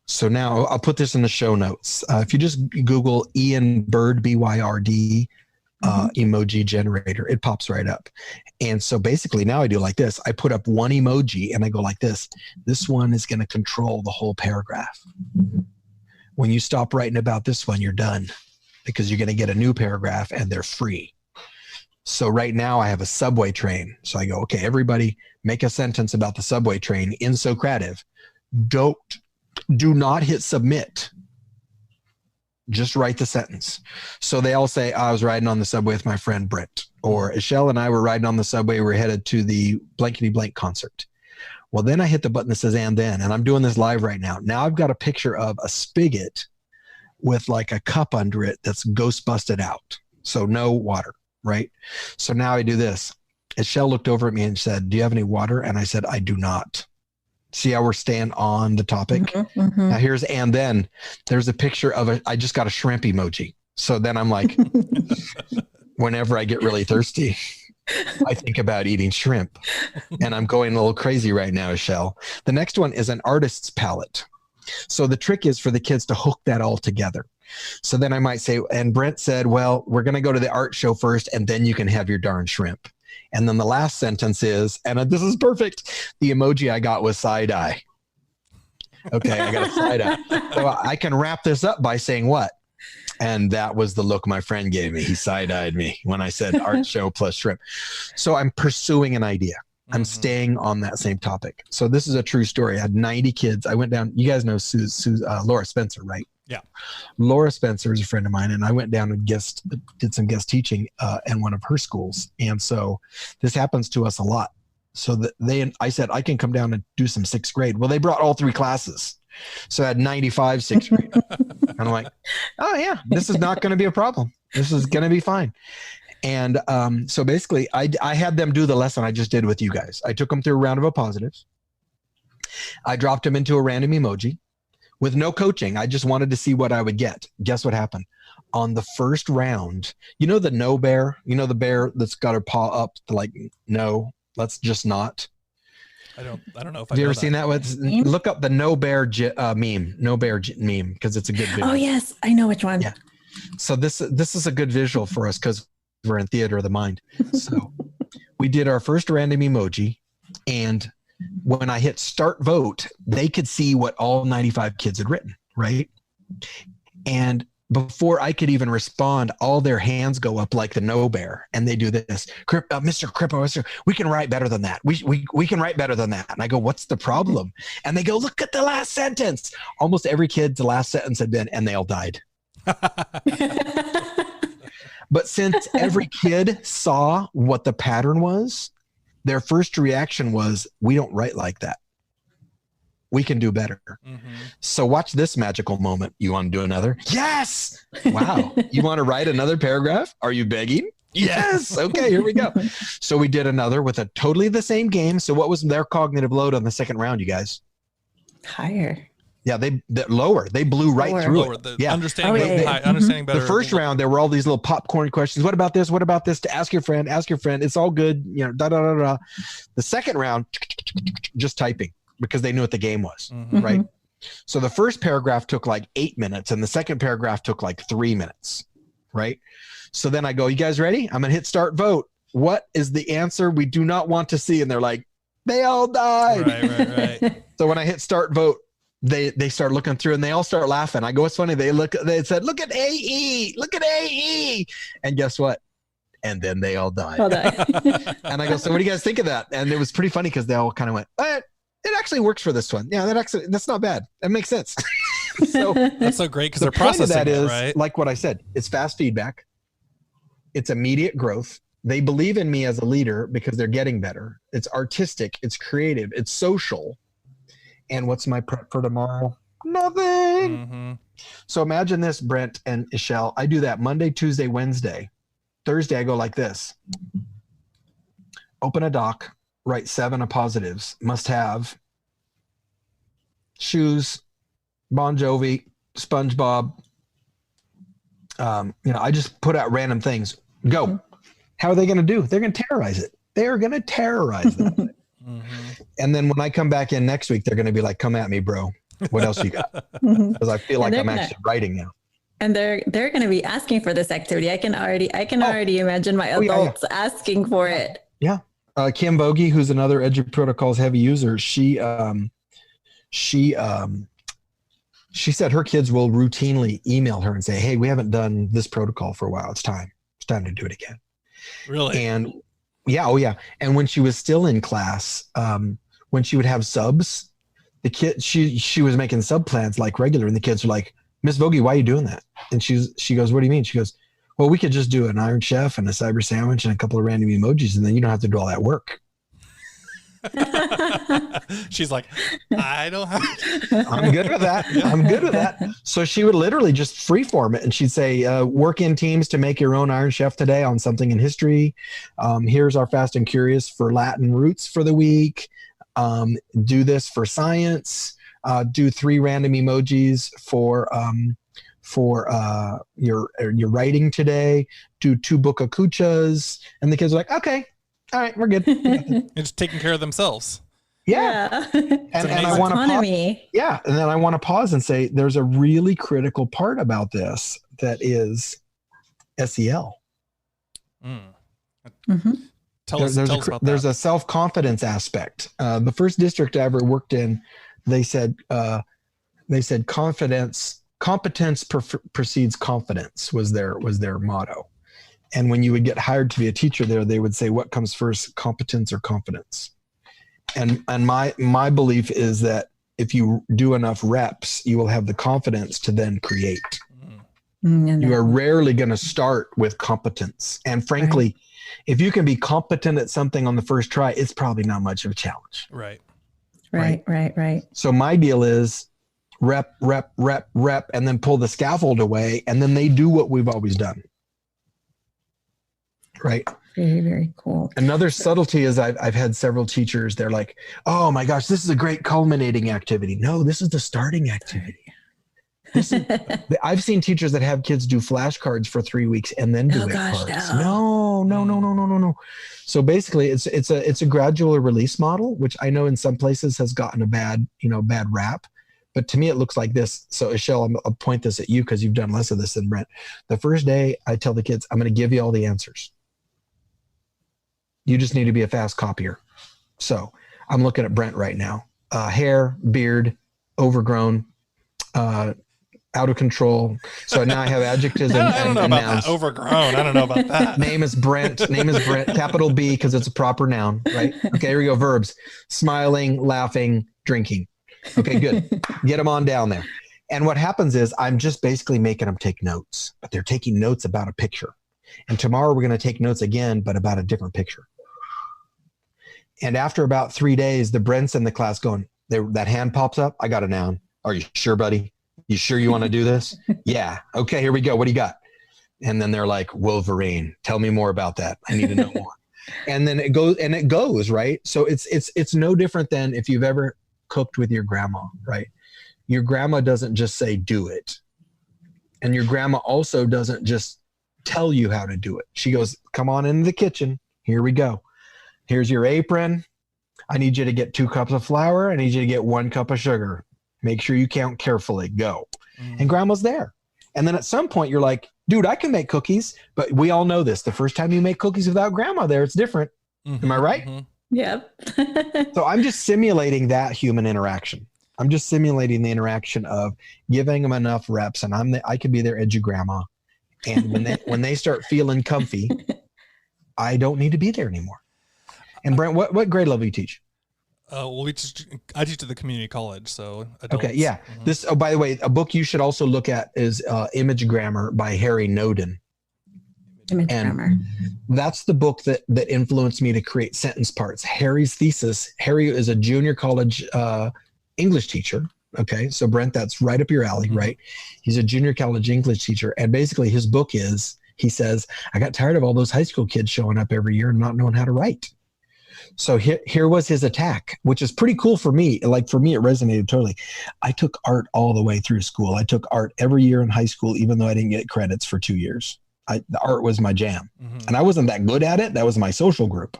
So now I'll put this in the show notes. If you just Google Ian Bird, B-Y-R-D, emoji generator, it pops right up. And so basically now I do like this. I put up one emoji and I go like this. This one is going to control the whole paragraph. When you stop writing about this one, you're done, because you're going to get a new paragraph and they're free. So right now I have a subway train. So I go, okay, everybody make a sentence about the subway train in Socrative. Do not hit submit. Just write the sentence. So they all say, I was riding on the subway with my friend Brent, or Esol and I were riding on the subway. We're headed to the blankety blank concert. Well, then I hit the button that says, and then, and I'm doing this live right now. Now I've got a picture of a spigot with like a cup under it that's ghost busted out. So no water, right? So now I do this. Esol looked over at me and said, do you have any water? And I said, I do not. See how we're staying on the topic? Mm-hmm, mm-hmm. Now here's, and then there's a picture of I just got a shrimp emoji. So then I'm like, whenever I get really thirsty, I think about eating shrimp, and I'm going a little crazy right now, Esol. The next one is an artist's palette. So the trick is for the kids to hook that all together. So then I might say, and Brent said, well, we're going to go to the art show first, and then you can have your darn shrimp. And then the last sentence is, and this is perfect, the emoji I got was side eye. Okay, I got a side eye. So I can wrap this up by saying what? And that was the look my friend gave me. He side-eyed me when I said art show plus shrimp. So I'm pursuing an idea. I'm staying on that same topic. So this is a true story. I had 90 kids. I went down. You guys know Laura Spencer, right? Yeah. Laura Spencer is a friend of mine, and I went down and did some guest teaching in one of her schools. And so this happens to us a lot. So I said, I can come down and do some 6th grade. Well, they brought all 3 classes. So I had 95 6th grade. And I'm like, oh yeah, this is not going to be a problem. This is going to be fine. And so basically I had them do the lesson I just did with you guys. I took them through a round of positives. I dropped them into a random emoji with no coaching. I just wanted to see what I would get. Guess what happened? On the first round, you know the no bear? You know the bear that's got her paw up to like, no, let's just not. I don't know if I've ever seen that. Look up the no bear meme, meme, because it's a good video. Oh yes, I know which one. Yeah. So this is a good visual for us because we're in theater of the mind. So we did our first random emoji, and when I hit start vote, they could see what all 95 kids had written, right? And before I could even respond, all their hands go up like the no bear, and they do this. Mr. Corippo, we can write better than that. We can write better than that. And I go, what's the problem? And they go, look at the last sentence. Almost every kid's last sentence had been, and they all died. But since every kid saw what the pattern was, their first reaction was, we don't write like that. We can do better. Mm-hmm. So watch this magical moment. You want to do another? Yes. Wow. You want to write another paragraph? Are you begging? Yes. Okay, here we go. So we did another with a totally the same game. So what was their cognitive load on the second round, you guys? Higher. Yeah, lower. They blew right through it. Yeah. Understanding better. The first round, there were all these little popcorn questions. What about this? What about this? To ask your friend. It's all good. You know, da da da da. The second round, just typing, because they knew what the game was, right? So the first paragraph took like 8 minutes, and the second paragraph took like 3 minutes, right? So then I go, you guys ready? I'm going to hit start vote. What is the answer we do not want to see? And they're like, they all died. Right. So when I hit start vote, they start looking through, and they all start laughing. I go, it's funny. They said, look at AE, look at AE. And guess what? And then they all died. And I go, so what do you guys think of that? And it was pretty funny because they all kind of went, it actually works for this one. Yeah, that's not bad. That makes sense. So that's so great because they're point of processing that it, is, right? like what I said, it's fast feedback. It's immediate growth. They believe in me as a leader because they're getting better. It's artistic. It's creative. It's social. And what's my prep for tomorrow? Nothing. Mm-hmm. So imagine this, Brent and Ishel. I do that Monday, Tuesday, Wednesday. Thursday, I go like this. Open a doc, write 7 of positives. Must have shoes, Bon Jovi, SpongeBob. I just put out random things. Go. How are they going to do? They're going to terrorize it. They are going to terrorize that thing. Mm-hmm. And then when I come back in next week, they're going to be like, come at me, bro. What else you got? Because I feel like I'm actually writing now. And they're going to be asking for this activity. I can already imagine my adults asking for it. Yeah. Kim Bogie, who's another Eduprotocols heavy user, she said her kids will routinely email her and say, hey, we haven't done this protocol for a while. It's time to do it again. Really? And yeah. And when she was still in class, when she would have subs, the kid, she was making sub plans like regular, and the kids were like, Miss Bogie, why are you doing that? And she goes, what do you mean? She goes, well, we could just do an Iron Chef and a cyber sandwich and a couple of random emojis, and then you don't have to do all that work. She's like, I don't have to. I'm good with that. I'm good with that. So she would literally just freeform it, and she'd say, work in teams to make your own Iron Chef today on something in history. Here's our Fast and Curious for Latin roots for the week. Do this for science. Do 3 random emojis for your writing today. Do 2 bukakuchas. And the kids are like, okay, all right, we're good. They're just taking care of themselves. Yeah. And I want to pause. Yeah. And then I want to pause and say there's a really critical part about this that is SEL. Mm-hmm. Tell us about that. There's a self-confidence aspect. The first district I ever worked in, they said competence precedes confidence was their motto. And when you would get hired to be a teacher there, they would say, what comes first, competence or confidence? And my belief is that if you do enough reps, you will have the confidence to then create. You are rarely going to start with competence. And frankly, if you can be competent at something on the first try, it's probably not much of a challenge. Right. So my deal is rep, and then pull the scaffold away, and then they do what we've always done. Right. Very, very cool. Another subtlety is I've had several teachers, they're like, oh my gosh, this is a great culminating activity. No, this is the starting activity. I've seen teachers that have kids do flashcards for 3 weeks and then do cards. No. So basically it's a gradual release model, which I know in some places has gotten a bad rap. But to me, it looks like this. So Ishel, I'll point this at you because you've done less of this than Brent. The first day I tell the kids, I'm going to give you all the answers. You just need to be a fast copier. So I'm looking at Brent right now. Hair, beard, overgrown, out of control. So now I have adjectives and I don't know about nouns. that. Overgrown. I don't know about that. Name is Brent. Capital B because it's a proper noun, right? Okay, here we go. Verbs: smiling, laughing, drinking. Okay, good. Get them on down there. And what happens is I'm just basically making them take notes, but they're taking notes about a picture. And tomorrow we're going to take notes again, but about a different picture. And after about 3 days, the Brent's in the class going, that hand pops up. I got a noun. Are you sure, buddy? You sure you want to do this? Yeah. Okay, here we go. What do you got? And then they're like, Wolverine. Tell me more about that. I need to know more. And then it goes, right? So it's no different than if you've ever cooked with your grandma, right? Your grandma doesn't just say, do it. And your grandma also doesn't just tell you how to do it. She goes, come on into the kitchen. Here we go. Here's your apron. I need you to get 2 cups of flour. I need you to get 1 cup of sugar. Make sure you count carefully. Go. And grandma's there. And then at some point you're like, dude, I can make cookies. But we all know this. The first time you make cookies without grandma there, it's different. Am I right? Yep. So I'm just simulating that human interaction. I'm just simulating the interaction of giving them enough reps, and I could be their edgy grandma. And when they start feeling comfy, I don't need to be there anymore. And Brent, what grade level you teach? I teach at the community college, so adults. Okay, yeah. Mm-hmm. This. Oh, by the way, a book you should also look at is Image Grammar by Harry Noden. Image Grammar. That's the book that influenced me to create sentence parts. Harry's thesis. Harry is a junior college English teacher. Okay, so Brent, that's right up your alley, Mm-hmm. right? He's a junior college English teacher, and basically his book is, he says, I got tired of all those high school kids showing up every year and not knowing how to write. So here was his attack, which is pretty cool for me. Like for me, it resonated totally. I took art all the way through school. I took art every year in high school, even though I didn't get credits for 2 years. The art was my jam. Mm-hmm. And I wasn't that good at it. That was my social group.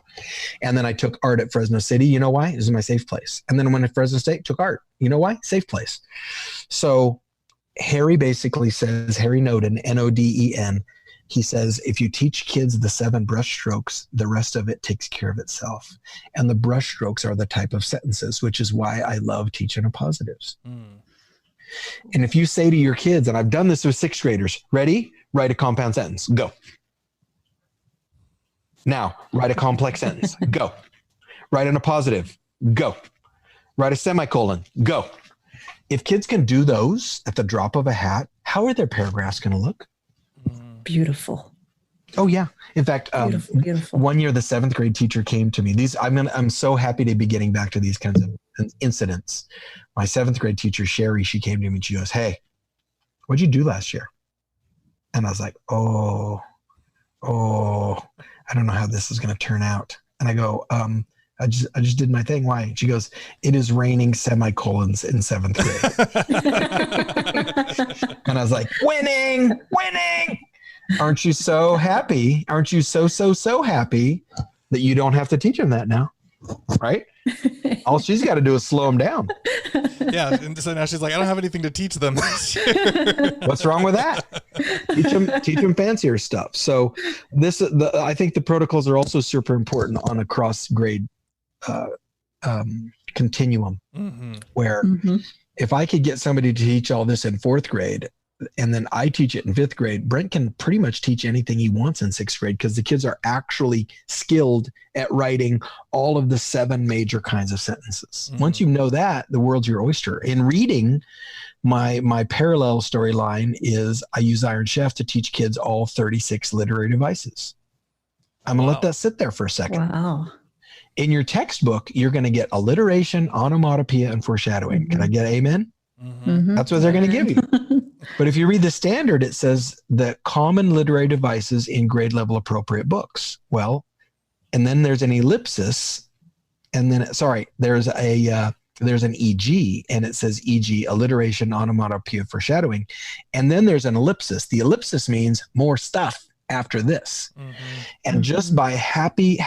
And then I took art at Fresno City. You know why? This is my safe place. And then I went to Fresno State, took art. You know why? Safe place. So Harry basically says, Harry Noden, Noden, he says, if you teach kids the 7 brush strokes, the rest of it takes care of itself. And the brush strokes are the type of sentences, which is why I love teaching positives. Mm. And if you say to your kids, and I've done this with 6th graders, ready? Write a compound sentence. Go. Now, write a complex sentence. Go. Write in a positive. Go. Write a semicolon. Go. If kids can do those at the drop of a hat, how are their paragraphs going to look? Beautiful. Oh yeah. In fact, beautiful. One year the 7th grade teacher came to me. I'm so happy to be getting back to these kinds of incidents. My 7th grade teacher, Sherry, she came to me and she goes, "Hey, what'd you do last year?" And I was like, oh, I don't know how this is going to turn out. And I go, I just did my thing. Why? And she goes, "It is raining semicolons in 7th grade." And I was like, winning. Aren't you so happy? Aren't you so happy that you don't have to teach them that now? Right? All she's got to do is slow them down. Yeah. And so now she's like, I don't have anything to teach them this year. What's wrong with that? Teach them fancier stuff. So I think the protocols are also super important on a cross grade continuum, where if I could get somebody to teach all this in 4th grade, and then I teach it in 5th grade, Brent can pretty much teach anything he wants in 6th grade because the kids are actually skilled at writing all of the 7 major kinds of sentences. Once you know that, the world's your oyster. In reading, my parallel storyline is I use Iron Chef to teach kids all 36 literary devices. I'm going to let that sit there for a second. Wow. In your textbook, you're going to get alliteration, onomatopoeia, and foreshadowing. Can I get amen? That's what they're going to give you. But if you read the standard, it says the common literary devices in grade level appropriate books. Well, and then there's an ellipsis, and then, there's an EG, and it says EG, alliteration, onomatopoeia, foreshadowing. And then there's an ellipsis. The ellipsis means more stuff after this. And just by happy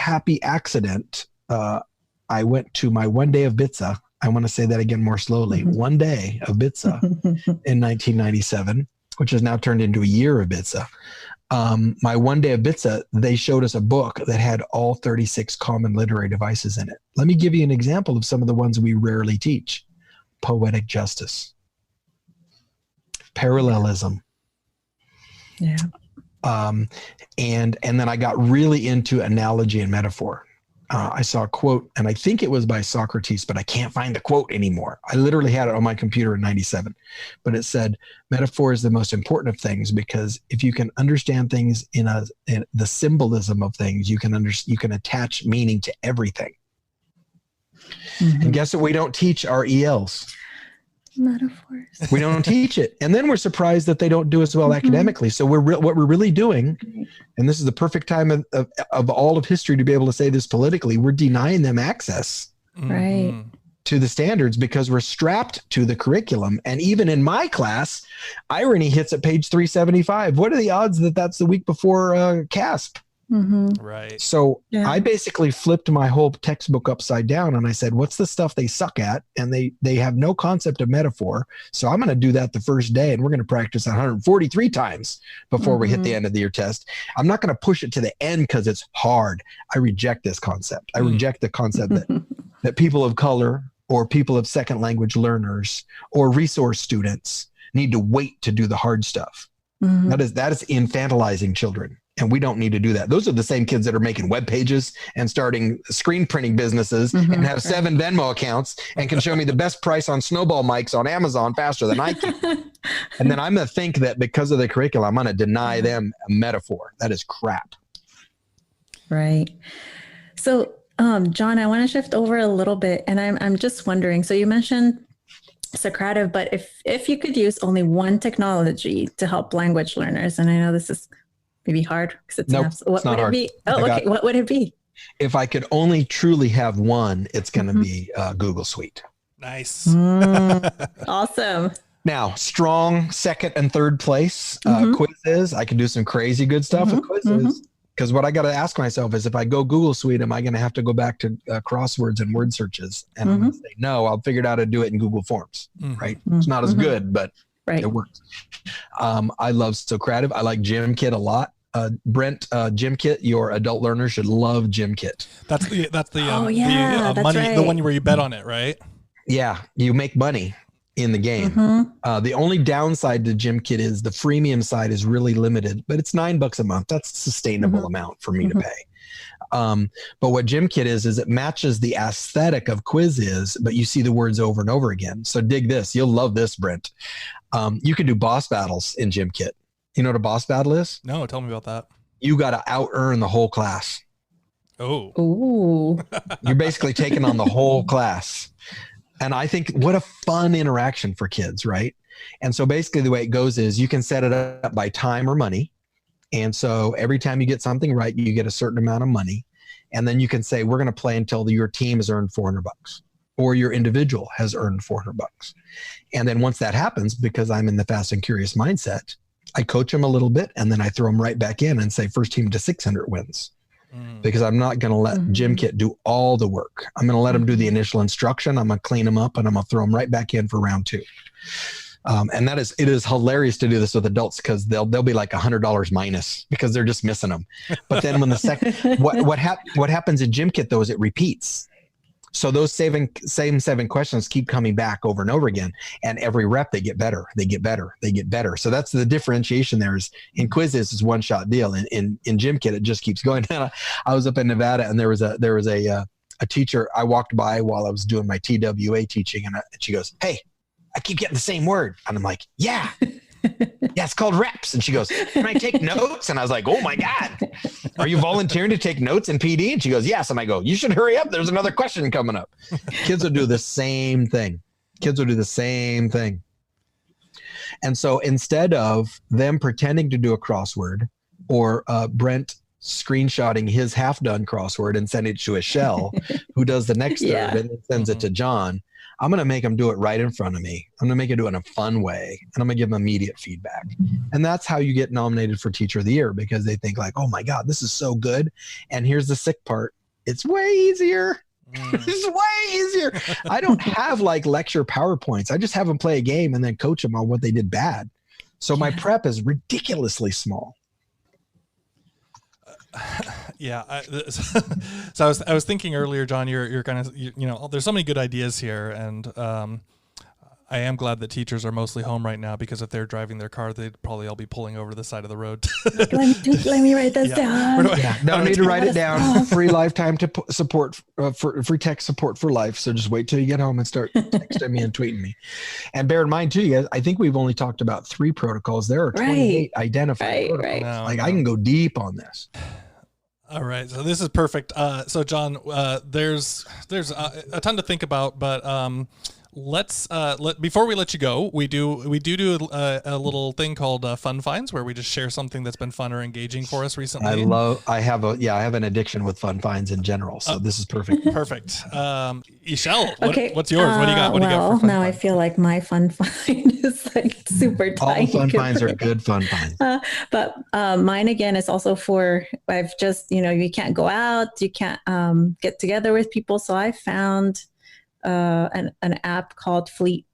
accident, I went to my one day of BITSA. I want to say that again more slowly. One day of BITSA in 1997, which has now turned into a year of BITSA. My one day of BITSA, they showed us a book that had all 36 common literary devices in it. Let me give you an example of some of the ones we rarely teach. Poetic justice. Parallelism. Yeah. And then I got really into analogy and metaphor. I saw a quote, and I think it was by Socrates, but I can't find the quote anymore. I literally had it on my computer in 97, but it said, metaphor is the most important of things because if you can understand things in the symbolism of things, you can attach meaning to everything. And guess what we don't teach our ELs? Metaphors. We don't teach it. And then we're surprised that they don't do as well academically. So what we're really doing, and this is the perfect time of all of history to be able to say this politically, we're denying them access Right. to the standards because we're strapped to the curriculum. And even in my class, irony hits at page 375. What are the odds that that's the week before CASP? Right. So I basically flipped my whole textbook upside down and I said, what's the stuff they suck at? And they have no concept of metaphor. So I'm going to do that the first day and we're going to practice 143 times before we hit the end of the year test. I'm not going to push it to the end because it's hard. I reject this concept. I reject the concept that people of color or people of second language learners or resource students need to wait to do the hard stuff. That is infantilizing children. And we don't need to do that. Those are the same kids that are making web pages and starting screen printing businesses and have 7 Venmo accounts and can show me the best price on snowball mics on Amazon faster than I can. And then I'm going to think that because of the curriculum, I'm going to deny them a metaphor. That is crap. Right. So, John, I want to shift over a little bit, and I'm just wondering. So you mentioned Socrative, but if you could use only one technology to help language learners, and I know this is maybe hard because it's nope, what it's not would hard. it be? Oh, okay. What would it be? If I could only truly have one, it's going to be Google Suite. Nice. Awesome. Now, strong second and third place quizzes. I can do some crazy good stuff with quizzes. Because what I got to ask myself is, if I go Google Suite, am I going to have to go back to crosswords and word searches? And I'm going to say, no, I'll figure out how to do it in Google Forms, right? It's not as good, but it works. I love Socrative. I like GymKit a lot. Brent, GymKit, your adult learners should love GymKit. That's the that's money, right. the one where you bet on it, right? Yeah, you make money in the game. The only downside to GymKit is the freemium side is really limited, but it's $9 a month. That's a sustainable amount for me to pay. But what GymKit is it matches the aesthetic of quizzes, but you see the words over and over again. So dig this. You'll love this, Brent. You can do boss battles in GymKit. You know what a boss battle is? No, tell me about that. You got to out-earn the whole class. Oh. Ooh. You're basically taking on the whole class. And I think what a fun interaction for kids, right? And so basically the way it goes is you can set it up by time or money. And so every time you get something right, you get a certain amount of money. And then you can say, we're going to play until your team has earned $400 or your individual has earned $400. And then once that happens, because I'm in the fast and curious mindset, I coach them a little bit and then I throw them right back in and say first team to 600 wins. Because I'm not going to let GymKit do all the work. I'm going to let them do the initial instruction. I'm going to clean them up and I'm going to throw them right back in for round 2. And it is hilarious to do this with adults because they'll be like $100 minus because they're just missing them. But then when what happens in GymKit though is it repeats. So those same 7 questions keep coming back over and over again. And every rep, they get better. They get better. They get better. So that's the differentiation there is in quizzes is one shot deal. In GymKit, it just keeps going. I was up in Nevada and there was a teacher I walked by while I was doing my TWA teaching. And she goes, "Hey, I keep getting the same word." And I'm like, "Yeah. Yeah, it's called reps." And she goes, "Can I take notes?" And I was like, "Oh my God, are you volunteering to take notes in PD?" And she goes, "Yes." And I go, "You should hurry up. There's another question coming up." Kids will do the same thing. And so instead of them pretending to do a crossword or Brent screenshotting his half-done crossword and sending it to Esol, who does the next third and then sends it to John, I'm going to make them do it right in front of me. I'm going to make it do it in a fun way. And I'm going to give them immediate feedback. And that's how you get nominated for Teacher of the Year, because they think like, oh my God, this is so good. And here's the sick part. It's way easier. It's way easier. I don't have like lecture PowerPoints. I just have them play a game and then coach them on what they did bad. So my prep is ridiculously small. Yeah. So I was thinking earlier, John, you're kind of, you know, there's so many good ideas here. And I am glad that teachers are mostly home right now, because if they're driving their car, they'd probably all be pulling over to the side of the road. let me write this down. No need to write it down. Free lifetime to support for free tech support for life. So just wait till you get home and start texting me and tweeting me. And bear in mind too, you guys, I think we've only talked about 3 protocols. There are 28 identified protocols. No, I can go deep on this. All right, so this is perfect. So John, there's a ton to think about, but let's before we let you go, we do a little thing called Fun Finds, where we just share something that's been fun or engaging for us recently. I have an addiction with Fun Finds in general, so this is perfect. Perfect. Esol, okay. What's yours? What do you got? What do you got for fun now finds? I feel like my fun find is like super tiny. All fun finds are good fun finds. But mine again is also for, I've just, you can't go out, you can't get together with people. So I found an app called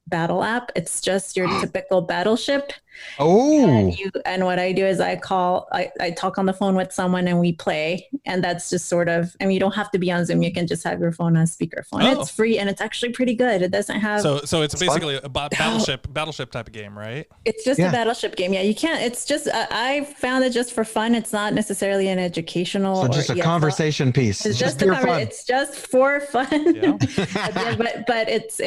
battle app. It's just your typical battleship. Oh, And what I do is I talk on the phone with someone and we play. And that's just sort of, I mean, you don't have to be on Zoom. You can just have your phone on speakerphone. Oh. It's free and it's actually pretty good. It doesn't have. So it's basically a battleship type of game, right? It's just a battleship game. Yeah, you can't. It's just I found it just for fun. It's not necessarily an educational. So just a conversation piece. It's just pure fun. It's just for fun. Yeah. but it's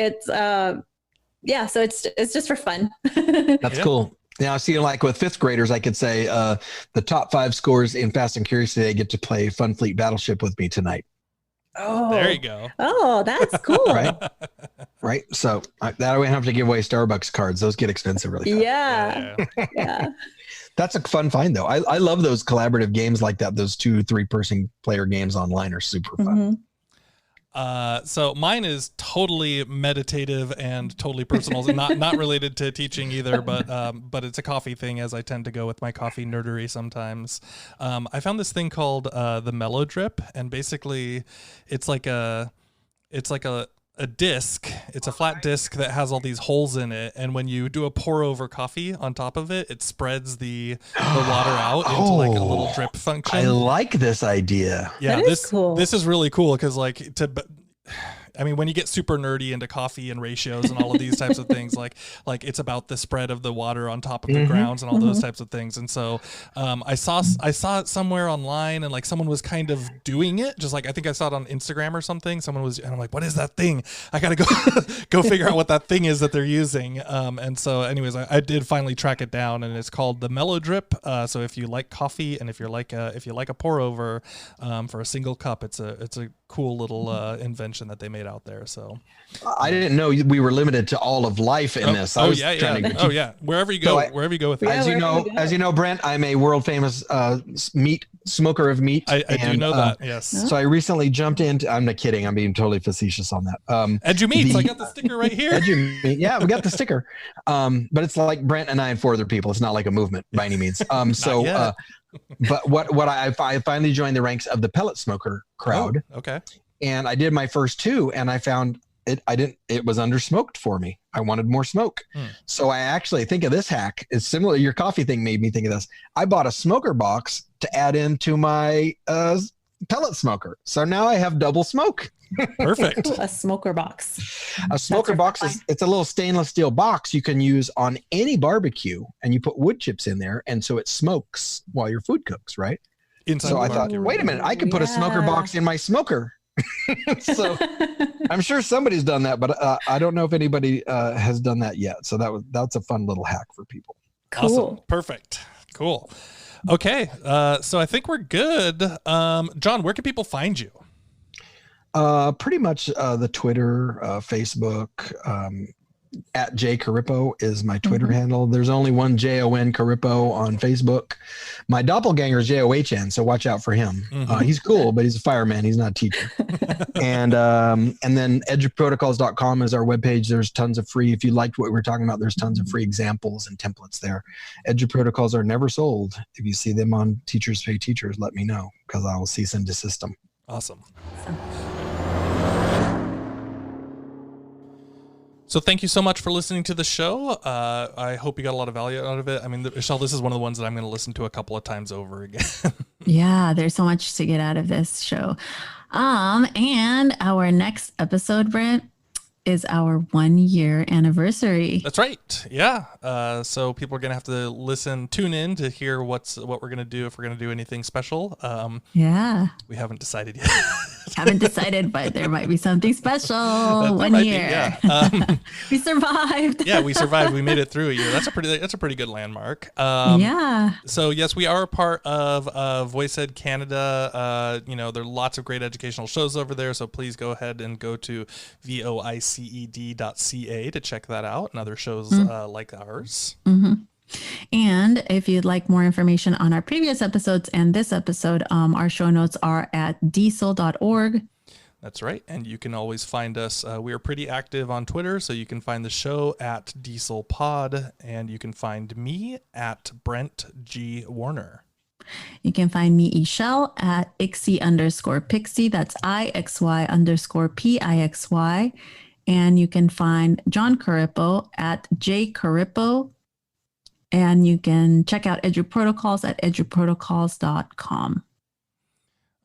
yeah. So it's just for fun. That's cool. Now, see, like with fifth graders, I could say the top 5 scores in Fast and Curious today get to play Fun Fleet Battleship with me tonight. Oh, there you go. Oh, that's cool. Right. So that way I have to give away Starbucks cards. Those get expensive really fast. Yeah. That's a fun find, though. I love those collaborative games like that. Those 2-3 person player games online are super fun. Mm-hmm. So mine is totally meditative and totally personal, not related to teaching either, but it's a coffee thing, as I tend to go with my coffee nerdery sometimes. I found this thing called the Mellow Drip, and basically it's like a disc. It's a flat disc that has all these holes in it, and when you do a pour over coffee on top of it, it spreads the water out into like a little drip function. I like this idea. Yeah, that is cool. This is really cool because I mean, when you get super nerdy into coffee and ratios and all of these types of things, like it's about the spread of the water on top of the grounds and all those types of things. And so I saw it somewhere online, and like someone was kind of doing it, just like I think I saw it on Instagram or something. Someone was, and I'm like, what is that thing? I gotta go figure out what that thing is that they're using. And so, anyways, I did finally track it down, and it's called the Mellow Drip. So if you like coffee and if you like a pour over for a single cup, it's a cool little invention that they made out there. So I didn't know we were limited to all of life in this. Wherever you go, wherever you go with it. As you know, Brent, I'm a world famous smoker of meat. I do know that. Yes. So I recently jumped into. I'm not kidding. I'm being totally facetious on that. Edumeats. I got the sticker right here. Edumeat. Yeah, we got the sticker. But it's like Brent and I and 4 other people. It's not like a movement by any means. But what I finally joined the ranks of the pellet smoker crowd. Oh, okay. And I did my first 2, and I found it was undersmoked for me. I wanted more smoke. So I actually think of this hack. It's similar. Your coffee thing made me think of this. I bought a smoker box to add into my pellet smoker. So now I have double smoke. Perfect. A smoker box. A smoker box it's a little stainless steel box you can use on any barbecue, and you put wood chips in there, and so it smokes while your food cooks, right? So I thought, wait a minute, I could put a smoker box in my smoker. So I'm sure somebody's done that, but I don't know if anybody has done that yet. So that's a fun little hack for people. Cool. Awesome. Perfect. Cool. Okay. So I think we're good. John, where can people find you? Pretty much the Twitter, Facebook, at J Corippo is my Twitter handle. There's only one Jon Corippo on Facebook. My doppelganger is JOHN, so watch out for him. He's cool, but he's a fireman. He's not a teacher. And then Eduprotocols.com is our webpage. There's tons of free. If you liked what we were talking about, there's tons of free examples and templates there. Eduprotocols are never sold. If you see them on Teachers Pay Teachers, let me know, because I will cease and desist them. Awesome. So thank you so much for listening to the show. I hope you got a lot of value out of it. I mean, Michelle, this is one of the ones that I'm going to listen to a couple of times over again. Yeah, there's so much to get out of this show. And our next episode, Brent, is our 1-year anniversary. That's right. Yeah. So people are going to have to tune in to hear what we're going to do, if we're going to do anything special. Yeah. We haven't decided yet. Haven't decided, but there might be something special. 1 year. We survived. Yeah, we survived. We made it through a year. That's a pretty good landmark. Yeah. So yes, we are a part of VoiceEd Canada. There are lots of great educational shows over there. So please go ahead and go to voiced.ca to check that out and other shows like ours. Mm-hmm. And if you'd like more information on our previous episodes and this episode, our show notes are at diesel.org. That's right. And you can always find us. We are pretty active on Twitter, so you can find the show at DIESOL Pod, and you can find me at Brent G. Warner. You can find me, Esol, at IXY_Pixie. That's IXY_PIXY. And you can find John Corippo at jcorippo. And you can check out Eduprotocols at eduprotocols.com.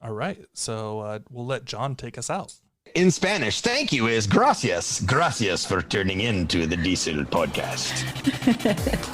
All right. So we'll let John take us out. In Spanish, thank you is gracias. Gracias for tuning in to the DIESOL podcast.